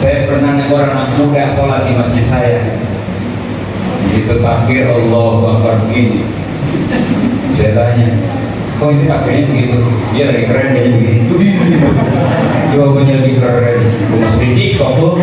Saya pernah negor anak muda sholat di masjid saya. Itu takbir Allahu Akbar begini. Saya tanya, kok itu takbirnya begitu? Dia lagi keren dia begitu. Jawabannya lagi keren. Gue masuk di TikTok tuh.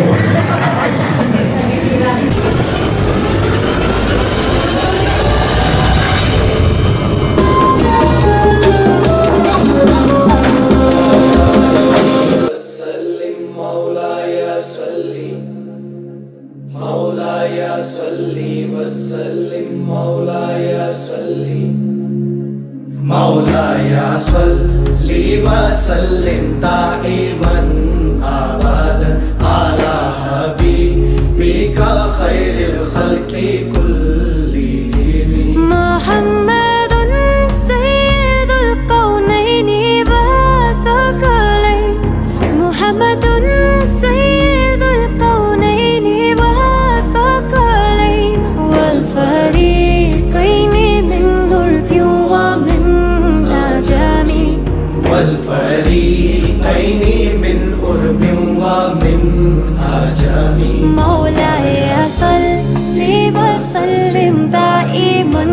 مولاي صل وسلم دائما ابدا على حبيبك خير الخلق كلهم محمد سيد الكونين والثقلين محمد سيد الكونين والثقلين والفريقين من غرب ومن عجم والفريقين من قرب ومن عجم مولاي صل وسلم دائما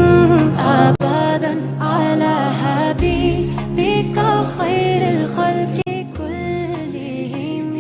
ابدا على حبيبك خير الخلق كلهم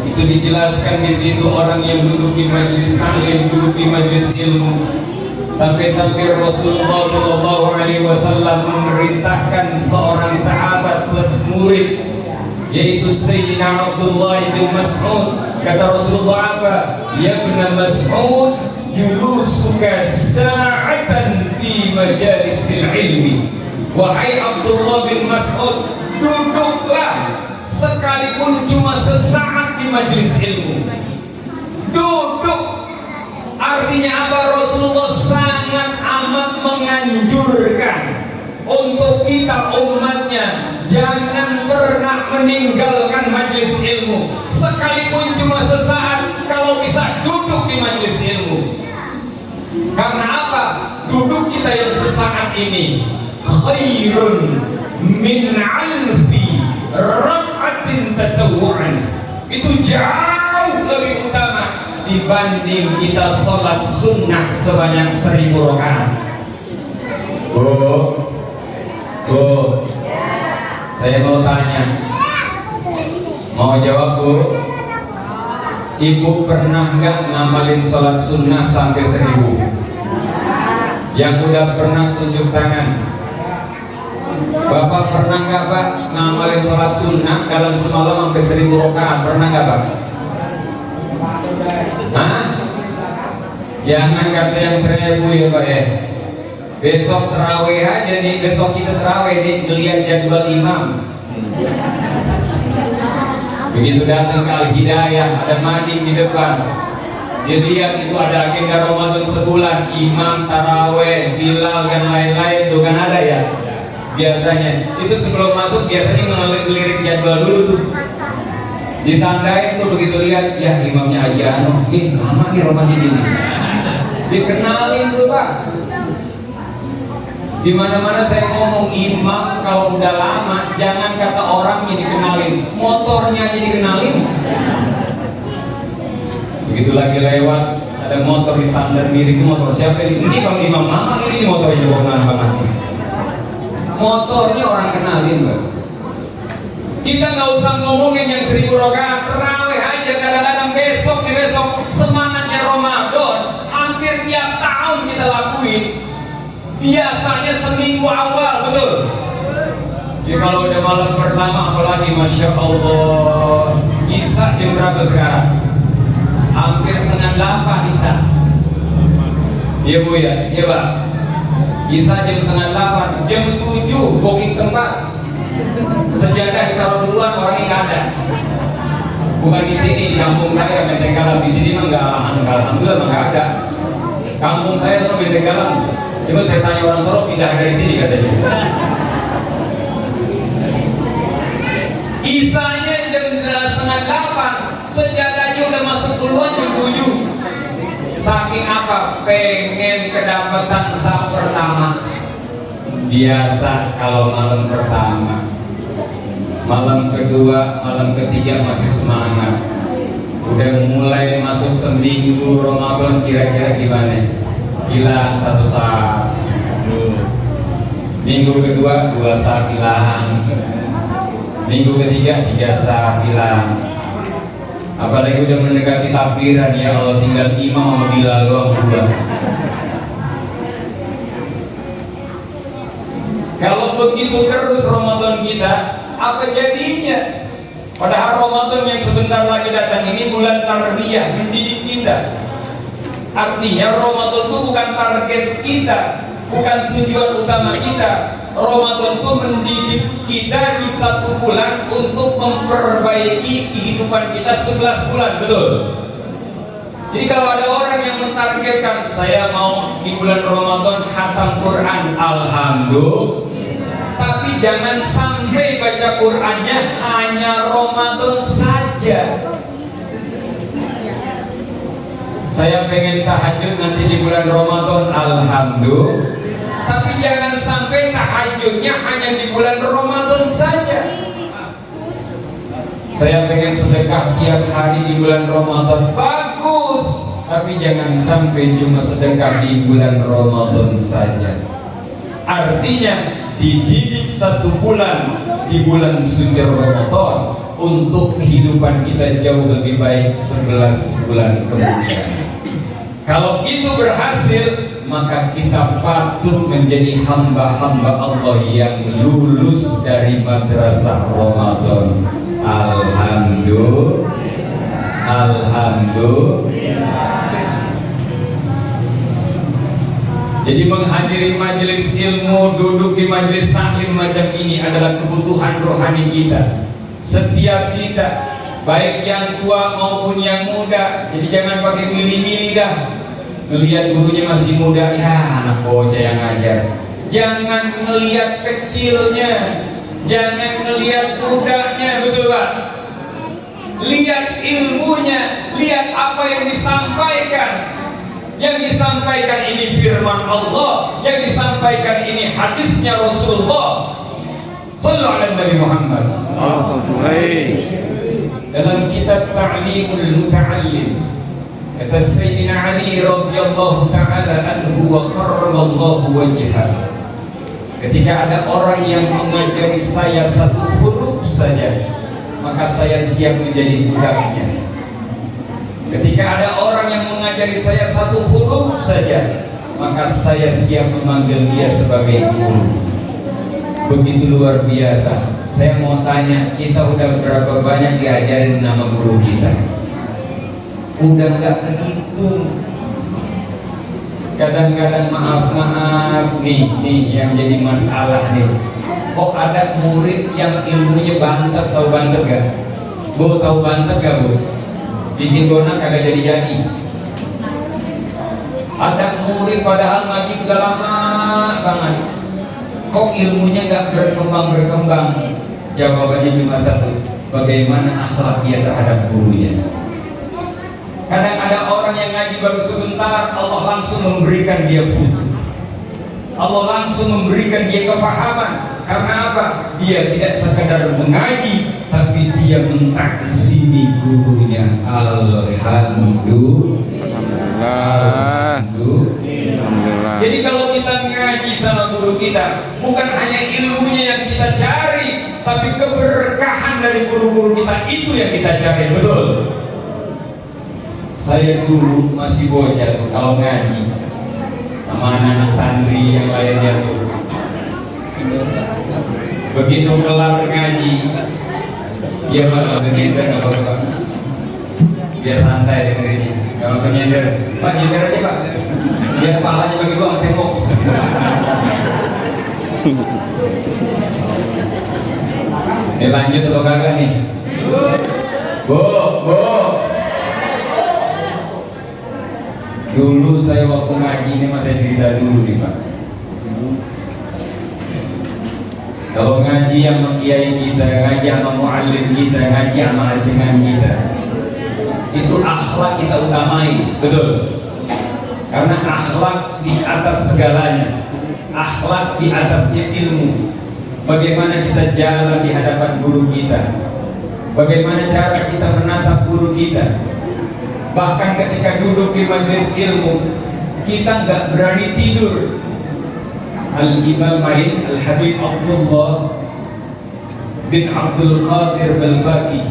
Itu dijelaskan di situ orang yang duduk di majelis taklim, duduk di majelis ilmu, sampai-sampai Rasulullah SAW memerintahkan seorang sahabat plus murid, yaitu Sayyidina Abdullah bin Mas'ud. Kata Rasulullah apa? Ya ibn Mas'ud, julusuka sa'atan fi majalisil ilmi. Wahai Abdullah bin Mas'ud, duduklah sekalipun cuma sesaat di majelis ilmu. Duduk. Artinya apa? Rasulullah sangat amat menganjurkan untuk kita umatnya jangan pernah meninggalkan majelis ilmu, sekalipun cuma sesaat. Kalau bisa duduk di majelis ilmu. Karena apa? Duduk kita yang sesaat ini khairun min alfi rak'atin tatawu'an. Itu jauh lebih utama dibanding kita sholat sunnah sebanyak 1000 rakaat. Bu, saya mau tanya, mau jawab bu? Ibu pernah nggak ngamalin sholat sunnah sampai 1000? Yang udah pernah tunjuk tangan. Bapak pernah nggak pak ngamalin sholat sunnah dalam semalam sampai 1000 rakaat? Pernah nggak pak? Hah? Jangan kata yang 1000 ya pak ya. Besok terawih aja nih, besok kita terawih nih, ngeliat jadwal imam. Begitu datang ke Al-Hidayah, ada mading di depan. Dia lihat itu ada agenda Ramadan sebulan, imam, taraweh, bilal dan lain-lain, itu kan ada ya. Biasanya itu sebelum masuk biasanya ngelirik jadwal dulu tuh, ditandain tuh. Begitu lihat ya imamnya aja lama nih Ramadan ini, dikenalin tuh pak. Di mana-mana saya ngomong imam kalau udah lama jangan kata orangnya dikenalin, motornya aja dikenalin. Begitu lagi lewat ada motor di standar miring, motor siapa ini? Ini bang imam lama ini motornya bukan banget nih. Motornya orang kenalin bang. Kita nggak usah ngomongin yang 1000 rakaat, terawih aja kadang-kadang besok semangatnya Ramadan, hampir tiap tahun kita lakuin. Biasanya seminggu awal, betul? Ya kalau udah malam pertama apalagi, Masya Allah. Isya jam berapa sekarang? Hampir setengah 8 Isya. Iya Bu ya? Iya Pak? Isya jam setengah 8, jam 7 booking tempat. Sejadah ditaruh duluan, orangnya nggak ada. Bukan di sini, di kampung saya Menteng Galam. Di sini mah nggak, alhamdulillah nggak ada. Kampung saya itu Menteng Galam. Cuma saya tanya orang Solo pindah dari sini katanya. Isanya jam setengah 8, sejadahnya udah masuk duluan jam 7. Saking apa? Pengen kedapatan sah pertama. Biasa kalau malam pertama, malam kedua, malam ketiga masih semangat. Udah mulai masuk seminggu Ramadan, kira-kira gimana? Hilang 1 sah. Minggu kedua 2 sah hilang. Minggu ketiga 3 sah hilang. Apalagi udah mendekati takbiran, ya Allah, tinggal imam sama Bilal doang 2. Kalau begitu terus Ramadan kita, apa jadinya? Padahal Ramadan yang sebentar lagi datang ini bulan tarbiyah, mendidik kita. Artinya Ramadan itu bukan target kita, bukan tujuan utama kita. Ramadan itu mendidik kita di 1 bulan untuk memperbaiki kehidupan kita 11 bulan, betul? Jadi kalau ada orang yang mentargetkan, saya mau di bulan Ramadan khatam Quran, alhamdulillah. Tapi jangan sampai baca Qurannya hanya Ramadan saja. Saya pengen tahajud nanti di bulan Ramadan, alhamdulillah. Tapi jangan sampai tahajudnya hanya di bulan Ramadan saja. Saya pengen sedekah tiap hari di bulan Ramadan, bagus. Tapi jangan sampai cuma sedekah di bulan Ramadan saja. Artinya dididik 1 bulan di bulan suci Ramadan untuk kehidupan kita jauh lebih baik 11 bulan kemudian. Kalau itu berhasil, maka kita patut menjadi hamba-hamba Allah yang lulus dari madrasah Ramadan. Alhamdulillah. Alhamdulillah. Jadi menghadiri majelis ilmu, duduk di majelis taklim macam ini adalah kebutuhan rohani kita. Setiap kita, baik yang tua maupun yang muda. Jadi jangan pakai milih-milih dah. Melihat gurunya masih muda, ya anak bocah yang ngajar. Jangan melihat kecilnya, jangan melihat mudanya, betul Pak? Lihat ilmunya, lihat apa yang disampaikan. Yang disampaikan ini firman Allah, yang disampaikan ini hadisnya Rasulullah sallallahu alaihi Nabi Muhammad. Dalam kitab Ta'limul Muta'allim, kata Sayyidina Ali radhiyallahu ta'ala anhu wa karramallahu wajhah, ketika ada orang yang mengajari saya 1 huruf saja, maka saya siap menjadi budaknya. Ketika ada orang yang mengajari saya 1 huruf saja, maka saya siap memanggil dia sebagai guru. Begitu luar biasa. Saya mau tanya, kita udah berapa banyak diajarin nama guru kita? Udah gak kehitung. Kadang-kadang maaf nih yang jadi masalah nih. Kok ada murid yang ilmunya bantet? Tahu bantet gak? Bu, tahu bantet gak Bu? Bikin donat kagak jadi-jadi. Ada murid padahal ngaji udah lama banget, kok ilmunya gak berkembang. Jawabannya cuma 1, bagaimana akhlak dia terhadap gurunya. Kadang ada orang yang ngaji baru sebentar, Allah langsung memberikan dia putu, Allah langsung memberikan dia kefahaman. Karena apa? Dia tidak sekadar mengaji, tapi dia mentakzimi gurunya. Alhamdulillah. Jadi kalau kita ngaji sama guru kita, bukan hanya ilmunya yang kita cari, tapi keberkahan guru-guru kita itu yang kita cari, betul. Saya dulu masih bocah tuh kalau ngaji sama anak-anak santri yang lainnya tuh, begitu kelar ngaji dia bakal nyender, nggak apa-apa, biar santai dengerinnya, nggak apa nyender. Pak nyender aja pak, biar pahalanya bagi gua sama tembok. Ini lanjut apa kagak nih? Bu. Dulu saya waktu ngaji ini saya cerita dulu nih Pak. Kalau ngaji sama kiai kita, ngaji sama muallim kita, ngaji sama ajengan kita, itu akhlak kita utamai, betul. Karena akhlak di atas segalanya, akhlak di atasnya ilmu. Bagaimana kita jalan di hadapan guru kita, bagaimana cara kita menatap guru kita. Bahkan ketika duduk di majelis ilmu, kita nggak berani tidur. Al-Imam Al-Habib Abdullah bin Abdul Qadir Al-Faqih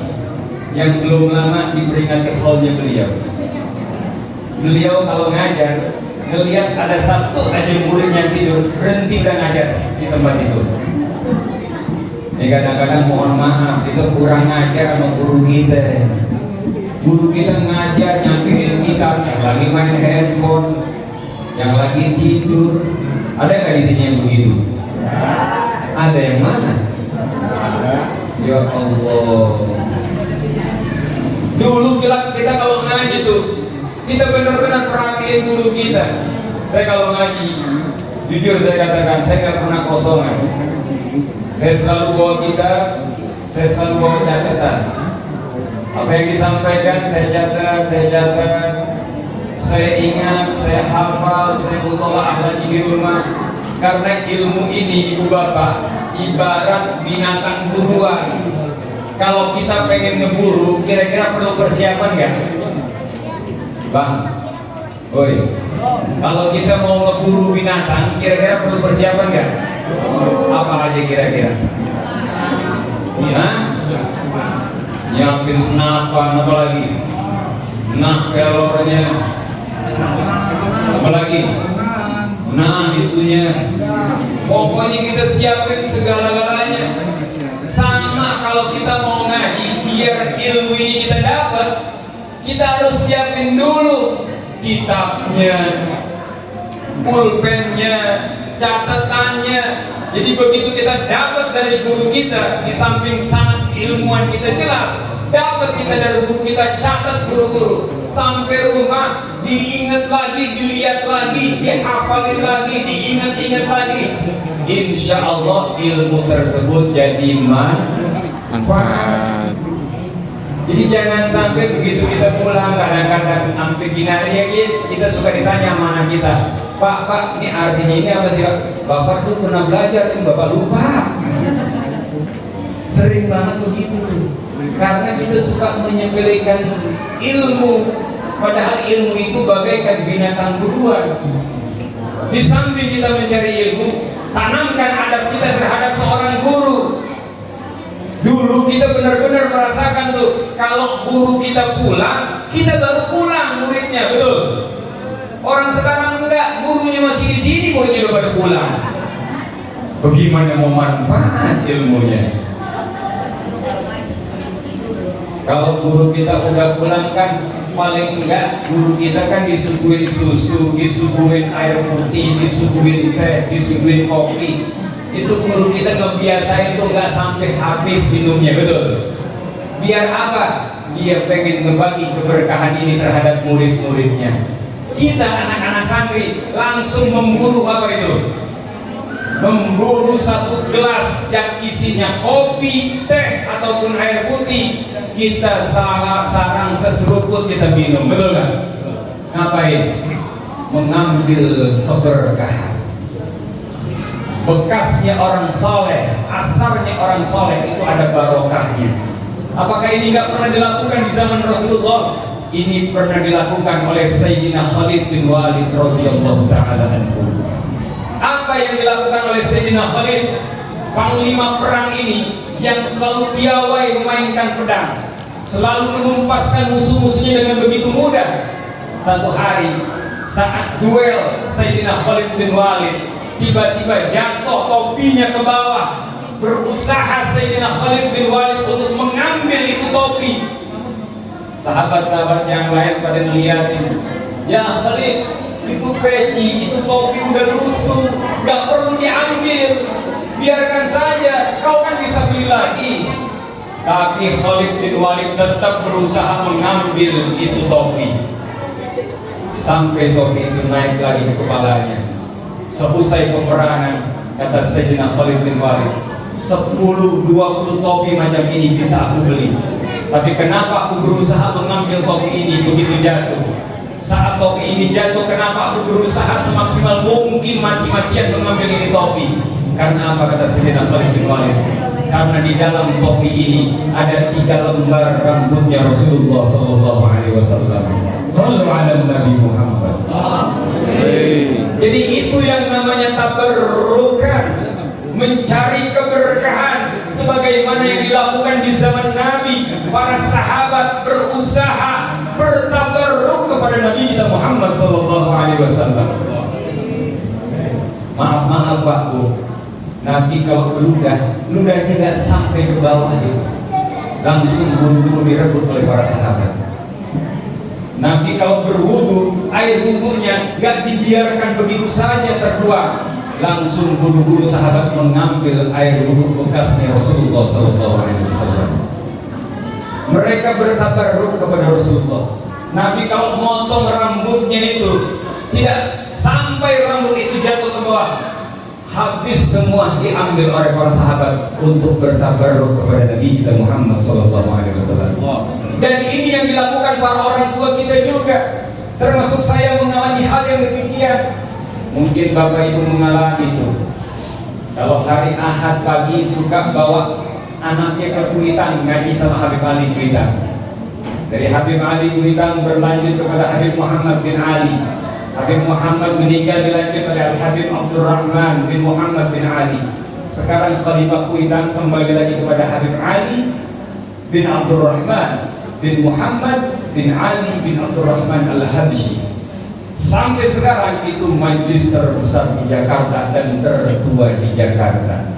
yang belum lama diperingati haulnya beliau. Beliau kalau ngajar, ngelihat ada satu aja murid yang tidur, berhenti udah ngajar di tempat itu. Ini kadang-kadang mohon maaf, itu kurang ngajar sama guru kita. Guru kita ngajar nyampein kitab, yang lagi main handphone, yang lagi tidur. Ada nggak di sini yang begitu? Ada yang mana? Ya Allah. Dulu kita kalau ngaji tuh, kita benar-benar perhatiin guru kita. Saya kalau ngaji, jujur saya katakan, saya nggak pernah kosongan. Saya selalu bawa kitab, saya selalu bawa catatan. Apa yang disampaikan saya catat, saya ingat, saya hafal, saya mutolaah lagi di rumah. Karena ilmu ini ibu bapak ibarat binatang buruan. Kalau kita pengen ngeburu, kira-kira perlu persiapan nggak, Bang? Oi, kalau kita mau ngeburu binatang, kira-kira perlu persiapan nggak? Apa aja kira-kira? Hah? Nyiapin senapan, apa lagi? Nah pelornya, apa lagi? Nah itunya. Pokoknya kita siapin segala-galanya. Sama kalau kita mau ngaji, biar ilmu ini kita dapat, kita harus siapin dulu kitabnya, pulpennya, catatannya. Jadi begitu kita dapat dari guru kita, di samping sangat keilmuan kita jelas, dapat kita dari guru kita, catat guru-guru, sampai rumah diingat lagi, dilihat lagi, dihafalin lagi, diingat-ingat lagi. Insya Allah ilmu tersebut jadi manfaat. Jadi jangan sampai begitu kita pulang, kadang-kadang sampai gini ya, kita suka ditanya sama anak kita, Pak, ini artinya ini apa sih Pak? Bapak tuh pernah belajar, tapi Bapak lupa. Sering banget begitu tuh. Karena kita suka menyepelekan ilmu, padahal ilmu itu bagaikan binatang buruan. Di samping kita mencari ilmu, tanamkan adab kita terhadap seorang guru. Dulu kita benar-benar merasakan tuh, kalau guru kita pulang, kita baru pulang muridnya, betul? Orang sekarang enggak, gurunya masih di sini, muridnya udah pada pulang. Bagaimana mau manfaat ilmunya? Kalau guru kita udah pulang kan, paling enggak guru kita kan disuguhin susu, disuguhin air putih, disuguhin teh, disuguhin kopi. Itu guru kita ngebiasain tuh nggak sampai habis minumnya, betul? Biar apa? Dia pengen ngebagi keberkahan ini terhadap murid-muridnya. Kita anak-anak santri langsung memburu apa itu? Memburu satu gelas yang isinya kopi, teh ataupun air putih. Kita sarang seseruput kita minum, betul nggak? Ngapain? Mengambil keberkahan. Bekasnya orang soleh, asarnya orang soleh itu ada barokahnya. Apakah ini nggak pernah dilakukan di zaman Rasulullah? Ini pernah dilakukan oleh Sayyidina Khalid bin Walid radhiyallahu ta'ala anhu. Apa yang dilakukan oleh Sayyidina Khalid? panglima perang ini yang selalu piawai memainkan pedang, selalu menumpaskan musuh-musuhnya dengan begitu mudah. Satu hari saat duel Sayyidina Khalid bin Walid, tiba-tiba jatuh topinya ke bawah. Berusaha Sayyidina Khalid bin Walid untuk mengambil itu topi. Sahabat-sahabat yang lain pada ngeliatin, ya Khalid, itu peci, itu topi udah lusuh, gak perlu diambil, biarkan saja, kau kan bisa beli lagi. Tapi Khalid bin Walid tetap berusaha mengambil itu topi, sampai topi itu naik lagi ke kepalanya. Seusai peperangan, kata Sayyidina Khalid bin Walid, 10-20 topi macam ini bisa aku beli, tapi kenapa aku berusaha mengambil topi ini begitu jatuh? Saat topi ini jatuh, kenapa aku berusaha semaksimal mungkin mati-matian mengambil ini topi? Karena apa, kata Sayyidina Khalid bin Walid? Karena di dalam topi ini ada 3 lembar rambutnya Rasulullah Sallallahu Alaihi Wasallam. Sallu ala Nabi Muhammad. Jadi itu yang namanya tabarrukan, mencari keberkahan, sebagaimana yang dilakukan di zaman Nabi. Para sahabat berusaha bertabarruk kepada Nabi kita Muhammad Sallallahu Alaihi Wasallam. Maaf Pak Bu, Nabi kalau ludah tidak sampai ke bawah itu, langsung buru-buru direbut oleh para sahabat. Nabi kalau berwudu, air wudunya gak dibiarkan begitu saja terbuang, langsung buru-buru sahabat mengambil air wudu bekasnya Rasulullah SAW. Mereka bertabarruk kepada Rasulullah. Nabi kalau motong rambutnya itu tidak sampai rambut itu jatuh ke bawah, habis semua diambil oleh para sahabat untuk bertabarruk kepada Nabi kita Muhammad SAW. Dan ini yang dilakukan para orang tua kita juga, termasuk saya mengalami hal yang demikian. Mungkin Bapak Ibu mengalami itu. Kalau hari Ahad pagi suka bawa anaknya ke Kuitang ngaji sama Habib Ali Kuitang. Dari Habib Ali Kuitang berlanjut kepada Habib Muhammad bin Ali. Habib Muhammad meninggal, dilanjut oleh Habib Abdurrahman bin Muhammad bin Ali. Sekarang Khalifah Kuitang kembali lagi kepada Habib Ali bin Abdurrahman bin Muhammad bin Ali bin Abdurrahman Al-Habsyi. Sampai sekarang itu majelis terbesar di Jakarta dan tertua di Jakarta.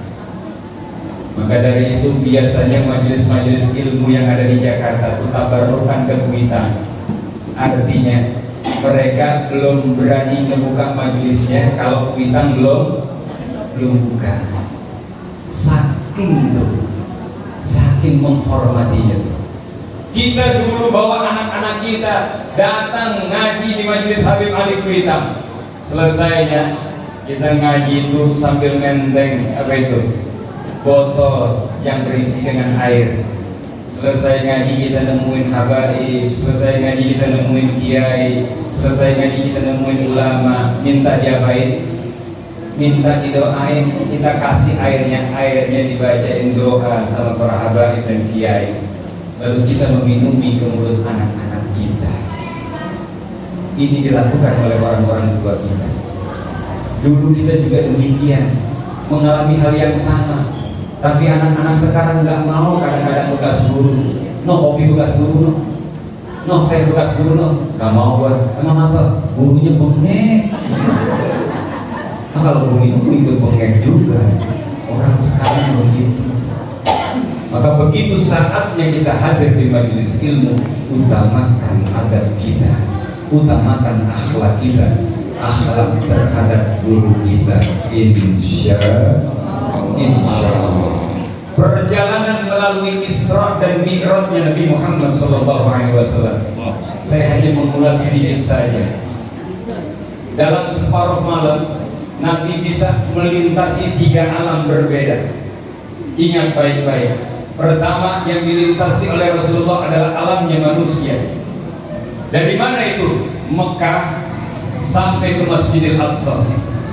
Maka dari itu biasanya majelis-majelis ilmu yang ada di Jakarta itu tabarrukan ke Kuitang. Artinya mereka belum berani membuka majelisnya kalau Kuitang belum buka. Saking menghormatinya. Kita dulu bawa anak-anak kita datang ngaji di majelis Habib Ali Kuitang. Selesainya kita ngaji itu sambil ngenteng botol yang berisi dengan air. Selesai ngaji kita nemuin habaib, selesai ngaji kita nemuin kiai, selesai ngaji kita nemuin ulama. Minta diapain? Minta didoain, kita kasih airnya dibacain doa sama para habaib dan kiai. Lalu kita meminumi ke mulut anak-anak kita. Ini dilakukan oleh orang-orang tua kita. Dulu kita juga demikian, mengalami hal yang sama. Tapi anak-anak sekarang nggak mau kadang-kadang bekas guru. Kopi bekas guru teh bekas guru nggak mau buat. Emang apa? Gurunya bengek. Nah kalau gue minum itu bengek juga. Orang sekarang begitu. Maka begitu saatnya kita hadir di majelis ilmu, utamakan adab kita, utamakan akhlak kita, akhlak terhadap guru kita. Insya Allah. Perjalanan melalui Isra dan Mi'rajnya Nabi Muhammad SAW, saya hanya mengulas sedikit saja. Dalam separuh malam, Nabi bisa melintasi 3 alam berbeda. Ingat baik-baik. Pertama yang dilintasi oleh Rasulullah adalah alamnya manusia. Dari mana itu? Mekah sampai ke Masjidil Aqsa,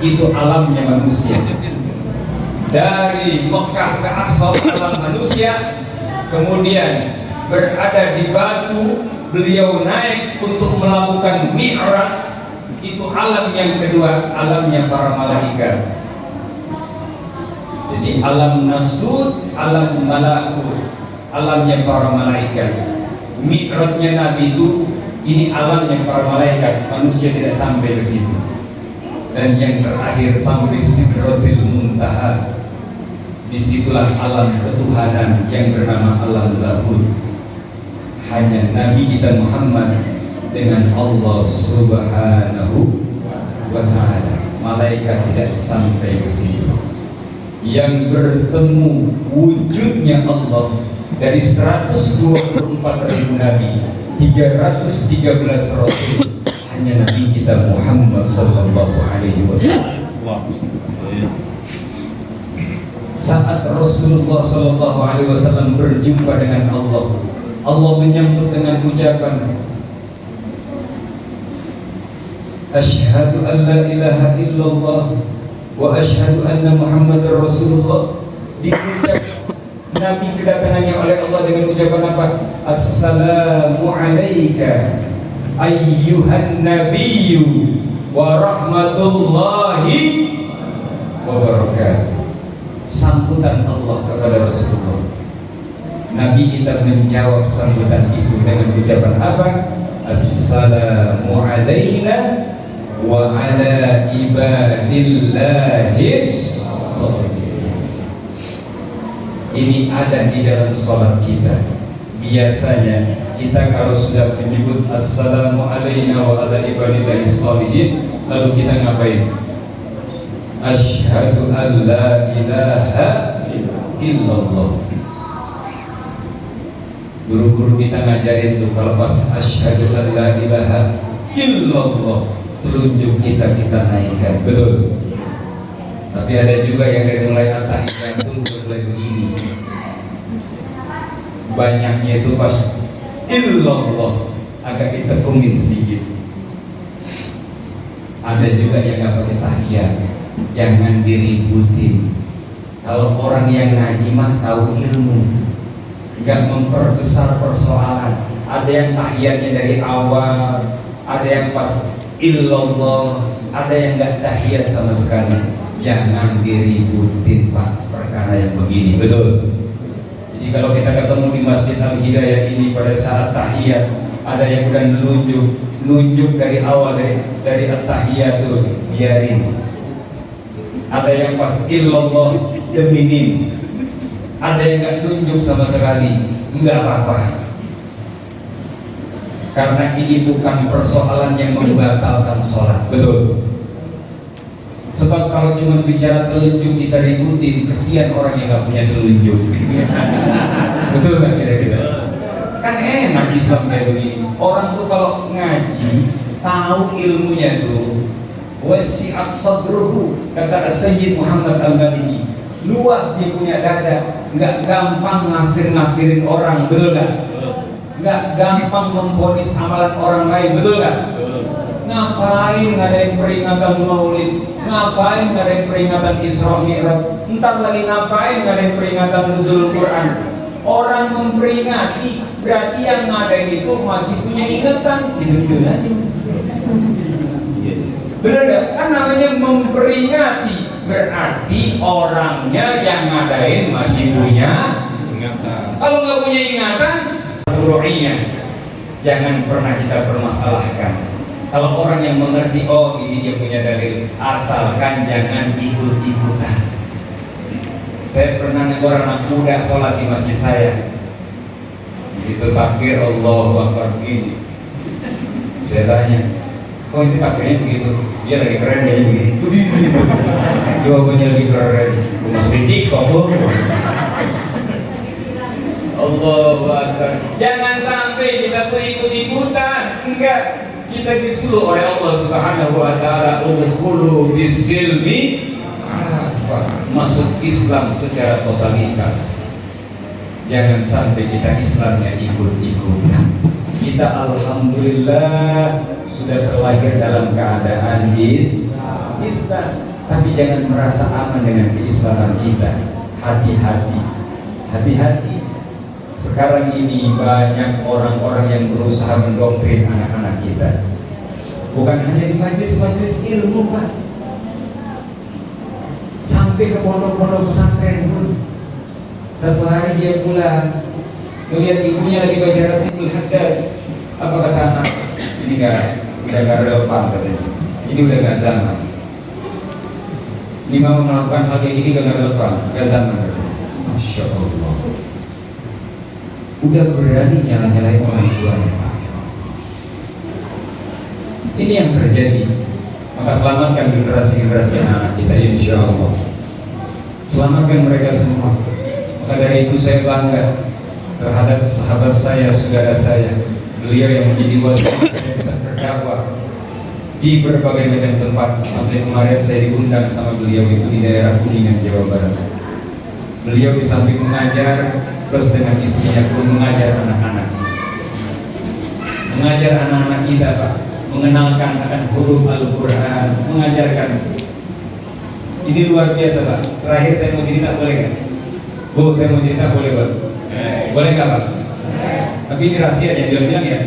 itu alamnya manusia. Dari Mekah ke Aqsa alam manusia, kemudian berada di batu, beliau naik untuk melakukan Mi'raj, itu alam yang kedua, alamnya para malaikat. Jadi Jadi alam nasut, alam malakut, alamnya para malaikat. Mi'rajnya Nabi itu ini alamnya para malaikat, manusia tidak sampai ke situ. Dan yang terakhir sampai Sidratil Muntaha. Disitulah alam ketuhanan yang bernama alam lahud. Hanya Nabi kita Muhammad dengan Allah Subhanahu wa Ta'ala. Malaikat tidak sampai ke situ. Yang bertemu wujudnya Allah dari 124.000 Nabi, 313 Rasul, hanya Nabi kita Muhammad sallallahu alaihi wasallam. Saat Rasulullah sallallahu alaihi wasallam berjumpa dengan Allah, Allah menyambut dengan ucapan Asyhadu an la ilaha illallah wa asyhadu anna Muhammadar Rasulullah. Diucap Nabi kedatangannya oleh Allah dengan ucapan apa? Assalamu alayka ayyuhan nabiyyu wa rahmatullahi wa barakatuh. Sambutan Allah kepada Rasulullah. Nabi kita menjawab sambutan itu dengan ucapan apa? Assalamu alayna wa ala ibadillahis sholihin. Ini ada di dalam sholat kita. Biasanya kita kalau sudah menyebut assalamu alayna wa ala ibadillahis sholihin, lalu kita ngapain? Asyhadu an la ilaha illallah. Guru-guru kita ngajarin tuh kalau pas asyhadu an la ilaha illallah, telunjuk kita naikkan, betul. Tapi ada juga yang dari mulai at-tahiyat itu mulai begini. Banyaknya itu pas illallah agak ditekunin sedikit. Ada juga yang nggak pakai tahiyat. Jangan diributin. Kalau orang yang ngaji mah tahu ilmu, nggak memperbesar persoalan. Ada yang tahiyatnya dari awal, ada yang pas illallah, ada yang nggak tahiyat sama sekali. Jangan diributin Pak perkara yang begini, betul. Jadi kalau kita ketemu di Masjid Al-Hidayah ini pada saat tahiyat, ada yang udah nunjuk dari awal dari at-tahiyatul, biarin. Ada yang pas illallah deminim, ada yang nggak nunjuk sama sekali, nggak apa-apa. Karena ini bukan persoalan yang membatalkan sholat, betul. Sebab kalau cuma bicara telunjuk kita ributin, kesian orang yang nggak punya telunjuk. Betul nggak kira-kira? Kan enak Islam kayak begini. Orang tuh kalau ngaji tahu ilmunya tuh. Wasi'at sadruhu, kata Sayyid Muhammad Al-Maliki, luas dia punya dada, nggak gampang ngafir-ngafirin orang, betul nggak? Nggak gampang memvonis amalan orang lain, betul nggak? Ngapain ngadain peringatan Maulid? Ngapain ngadain peringatan Isra Mi'raj? Entar lagi ngapain ngadain peringatan Nuzul Quran? Orang memperingati, berarti yang ngadain itu masih punya ingatan, tidur-tidur aja. Benar gak? Kan namanya memperingati, berarti orangnya yang ngadain masih punya ingatan. Kalau nggak punya ingatan, furu'iyah jangan pernah kita permasalahkan. Kalau orang yang mengerti, oh ini dia punya dalil, asalkan jangan ikut-ikutan. Saya pernah negor anak muda sholat di masjid saya, itu takbir Allahu Akbar begini. Saya tanya, oh itu takbirnya begitu? Dia lagi keren, dia begini. Jawabannya lagi keren. Masuk di TikTok. Allahu Akbar. Jangan sampai kita tuh ikut-ikutan. Enggak. Kita disuruh oleh Allah Subhanahu wa Ta'ala, udkhulu fis-silmi masuk Islam secara totalitas. Jangan sampai kita Islamnya ikut-ikutan. Kita alhamdulillah sudah terlahir dalam keadaan Islam, tapi jangan merasa aman dengan keislaman kita. Hati-hati, hati-hati. Sekarang ini banyak orang-orang yang berusaha mendoktrin anak-anak kita. Bukan hanya di majelis-majelis ilmu, Pak. sampai ke pondok-pondok pesantren pun. Satu hari dia pulang, melihat ibunya lagi baca Ratibul Haddad. Apa kata anak? Ini udah gak relevan katanya. Ini udah gak zaman. Ini mau melakukan hal kayak gini gak relevan, gak zaman. Masya Allah. Udah berani nyala-nyalain orang tuanya. Ini yang terjadi. Maka selamatkan generasi-generasi anak kita, insya Allah. Selamatkan mereka semua. Maka dari itu saya bangga terhadap sahabat saya, saudara saya. Beliau yang menjadi wali, saya bisa berdakwah di berbagai macam tempat. Sampai kemarin saya diundang sama beliau itu di daerah Kuningan, Jawa Barat. Beliau di samping mengajar, plus dengan istrinya pun mengajar anak-anak. Mengajar anak-anak kita, Pak, mengenalkan akan huruf Al-Quran, mengajarkan. Ini luar biasa, Pak. Terakhir saya mau cerita, boleh nggak? Bu, saya mau cerita, boleh, Pak? Boleh nggak, Pak? Tapi ini rahasia, yang bilang-bilang ya.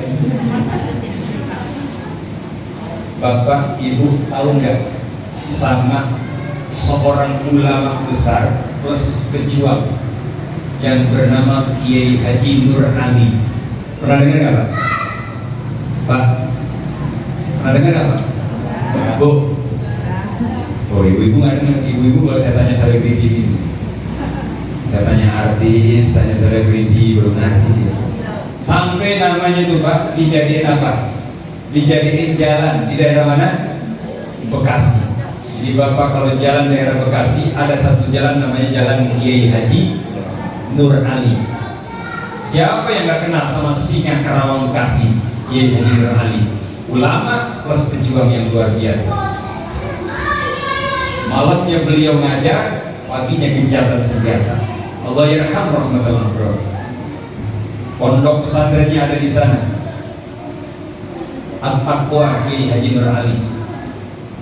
Bapak, Ibu tahu nggak sama seorang ulama besar plus pejuang yang bernama Kiai Haji Nur Ali? Pernah dengar nggak, Pak? Pak, pernah dengar nggak, Pak? Bu? Oh, ibu-ibu nggak dengar. Ibu-ibu kalau saya tanya selebriti ini, saya tanya artis, tanya selebriti, baru ngerti. Sampai namanya tuh, Pak, dijadiin apa? Dijadiin jalan di daerah mana? Bekasi. Jadi Bapak kalau jalan daerah Bekasi, ada satu jalan namanya Jalan Kiai Haji Nur Ali. Siapa yang nggak kenal sama Singa Karawang Bekasi, Kiai Haji Nur Ali? Ulama plus pejuang yang luar biasa. Malamnya beliau ngajar, paginya gencatan senjata. Allah yarham rahmatullah. Pondok pesantrennya ada di sana. At-Taqwa Kiai Haji Nur Ali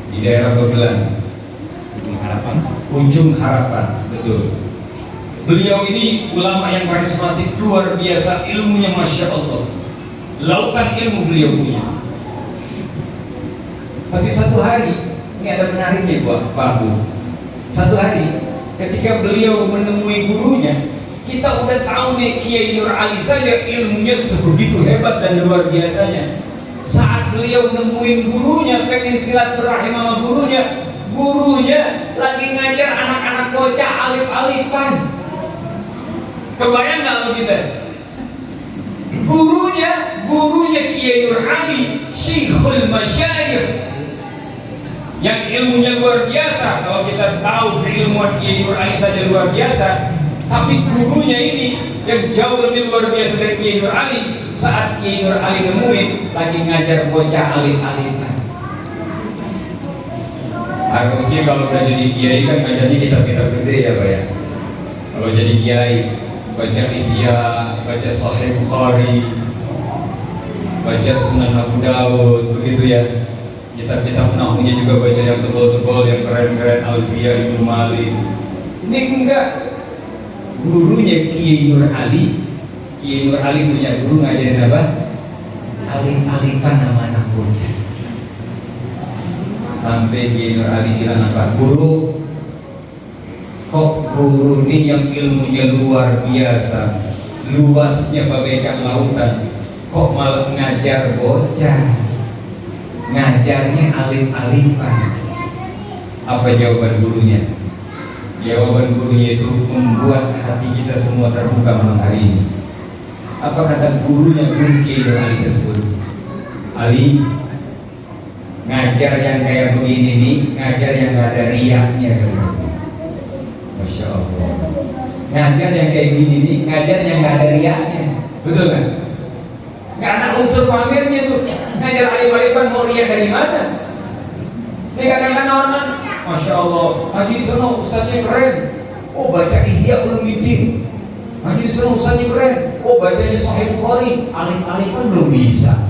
di daerah Bebelan, Ujung Harapan, betul. Beliau ini ulama yang karismatik, luar biasa, ilmunya masya Allah. Lautan ilmu beliau punya. Tapi satu hari, ini ada menariknya Pak Bu. Satu hari, ketika beliau menemui gurunya, kita udah tahu nih Kiai Nur Ali saja ilmunya sebegitu hebat dan luar biasanya. Saat beliau nemuin gurunya, pengen silaturahim sama gurunya, gurunya lagi ngajar anak-anak bocah alif-alifan. Kebayang nggak lo kita? Gurunya Kiai Nur Ali, Syekhul Masyayikh, yang ilmunya luar biasa. Kalau kita tahu keilmuan Kiai Nur Ali saja luar biasa, tapi gurunya ini yang jauh lebih luar biasa dari Kiai Nur Ali. Saat Kiai Nur Ali nemuin lagi ngajar bocah alif-alifan. Harusnya kalau udah jadi kiai kan ngajarnya kitab-kitab gede ya Pak ya. Kalau jadi kiai baca Ihya, baca Sahih Bukhari, baca Sunan Abu Dawud, begitu ya. Kitab-kitab nahunya juga baca yang tebal-tebal, yang keren-keren, Alfiyah Ibnu Malik. Ini enggak. Gurunya Kiai Nur Ali, Kiai Nur Ali punya guru ngajarin apa? Alif-alifan nama anak bocah. Sampai Kiai Nur Ali bilang apa? Guru, kok guru ini yang ilmunya luar biasa, luasnya bagaikan lautan, kok malah ngajar bocah, ngajarnya alif-alifan. Apa jawaban gurunya? Jawaban gurunya itu membuat hati kita semua terbuka malam hari ini. Apa kata gurunya Guru Kiai Nur Ali tersebut? Ali, ngajar yang kayak begini nih, ngajar yang gak ada riaknya kan? Masya Allah. Ngajar yang kayak gini nih, ngajar yang gak ada riaknya, betul kan? Gak ada unsur pamernya tuh. Ngajar alif-alifan mau riak dari mana? Ini kadang-kadang orang, Masya Allah, haji di sana ustaznya keren. Oh baca Ihya Ulumuddin. Haji di sana ustaznya keren. Oh bacanya Sahih Bukhari. Alif-alifan belum bisa.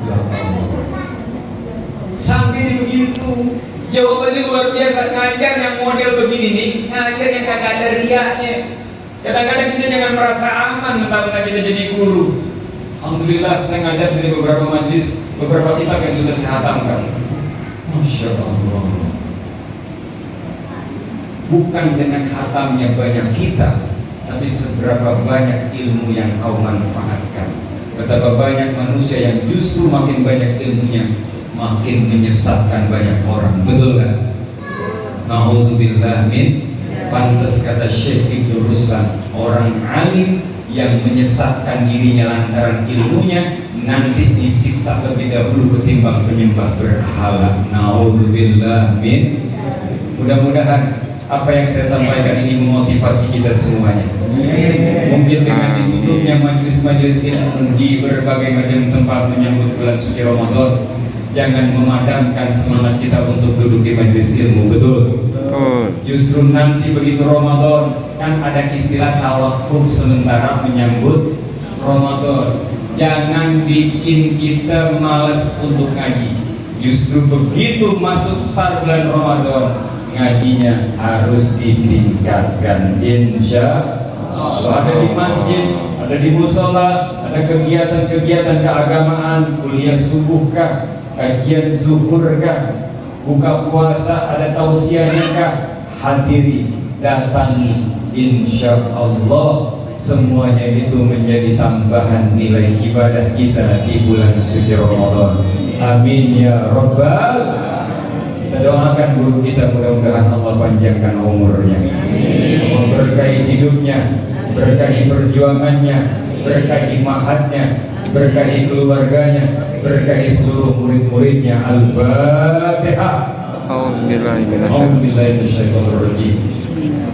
Ya Allah. Sampai begitu, jawabannya luar biasa. Ngajar yang model begini nih, ngajar yang kagak ada riaknya. Kadang-kadang kita jangan merasa aman mentang-mentang kita jadi guru. Alhamdulillah saya ngajar dari beberapa majlis, beberapa kitab yang sudah saya hatamkan. Masya Allah. bukan dengan hatamnya banyak kita, tapi seberapa banyak ilmu yang kau manfaatkan. Betapa banyak manusia yang justru makin banyak ilmunya, makin menyesatkan banyak orang. Betul kan? Na'udzubillah min. Pantas kata Syekh Ibnu Ruslan, orang alim yang menyesatkan dirinya lantaran ilmunya nanti disiksa lebih dahulu ketimbang penyembah berhala. Na'udzubillah min. Mudah-mudahan apa yang saya sampaikan ini memotivasi kita semuanya. Mungkin dengan ditutupnya majelis-majelis ilmu di berbagai macam tempat menyambut bulan suci Ramadan, jangan memadamkan semangat kita untuk duduk di majelis ilmu. Betul? Justru nanti begitu Ramadan kan ada istilah tawakuf sementara menyambut Ramadan. Jangan bikin kita malas untuk ngaji. Justru begitu masuk start bulan Ramadan, ngajinya harus ditingkatkan. Insya Allah ada di masjid, ada di musola, ada kegiatan-kegiatan keagamaan, kuliah subuh kah, kajian zuhur kah, buka puasa, ada tausiahnya kah, hadiri, datangi. Insya Allah semuanya itu menjadi tambahan nilai ibadah kita di bulan suci Ramadan. Amin ya Rabbal. Kita doakan guru kita, mudah-mudahan Allah panjangkan umurnya, memberkahi hidupnya, berkahi perjuangannya, berkahi mahatnya, berkahi keluarganya, berkahi seluruh murid-muridnya. Al-Fatihah. A'udzubillahiminasyaitonirrajim.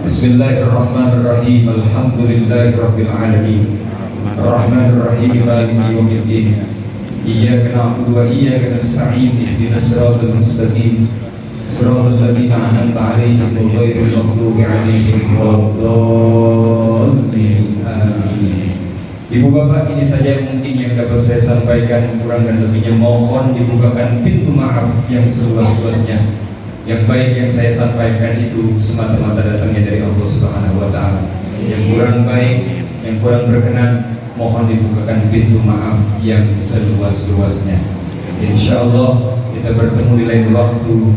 Bismillahirrahmanirrahim. Alhamdulillahirabbil alamin. Arrahmanirrahim. Maliki yaumiddin. Iyyaka na'budu wa iyyaka nasta'in. Ihdinas siratal mustaqim. Siratal ladzina an'amta 'alaihim ghairil maghdubi 'alaihim waladdallin. Amin. Ibu bapak, ini saja mungkin yang dapat saya sampaikan. Kurang dan lebihnya mohon dibukakan pintu maaf yang seluas-luasnya. Yang baik yang saya sampaikan itu semata-mata datangnya dari Allah Subhanahu wa Ta'ala. Yang kurang baik, yang kurang berkenan, mohon dibukakan pintu maaf yang seluas-luasnya. Insya Allah kita bertemu di lain waktu.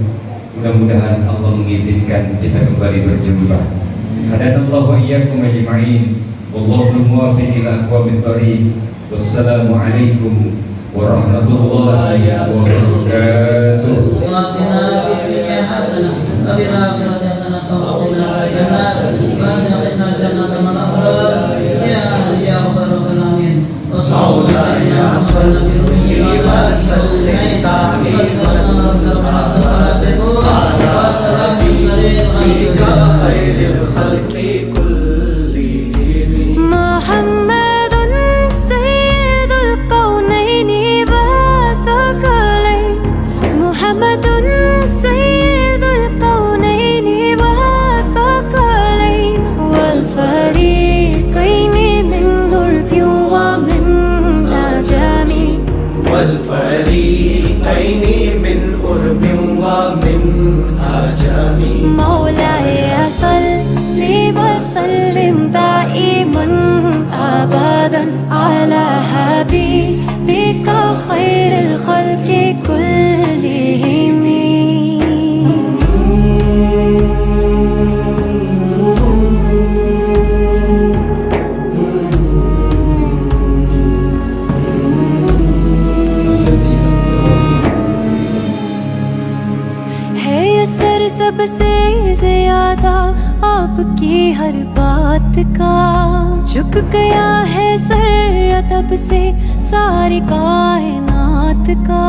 Mudah-mudahan Allah mengizinkan kita kembali berjumpa. Hadanallahu wa iyyakum ajma'in. Wallahul muwaffiq ila aqwamit thoriq. Wassalamu alaikum warahmatullahi wabarakatuh. والفريقين من أرب ومن عجم مولاي صل وسلم دائما أبدا على حبيبك خير الخلق كلهم. सबसे ज्यादा आपकी हर बात का झुक गया है सर तब से सारी कायनात का।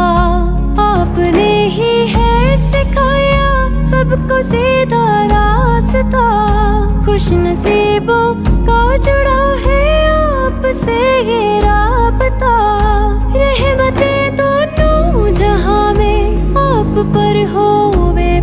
आपने ही है सिखाया सबको सीधा रास्ता, खुश नसीबों का जुड़ा है आपसे ये राबता। रहमतें दोनों जहां में आप पर हो वे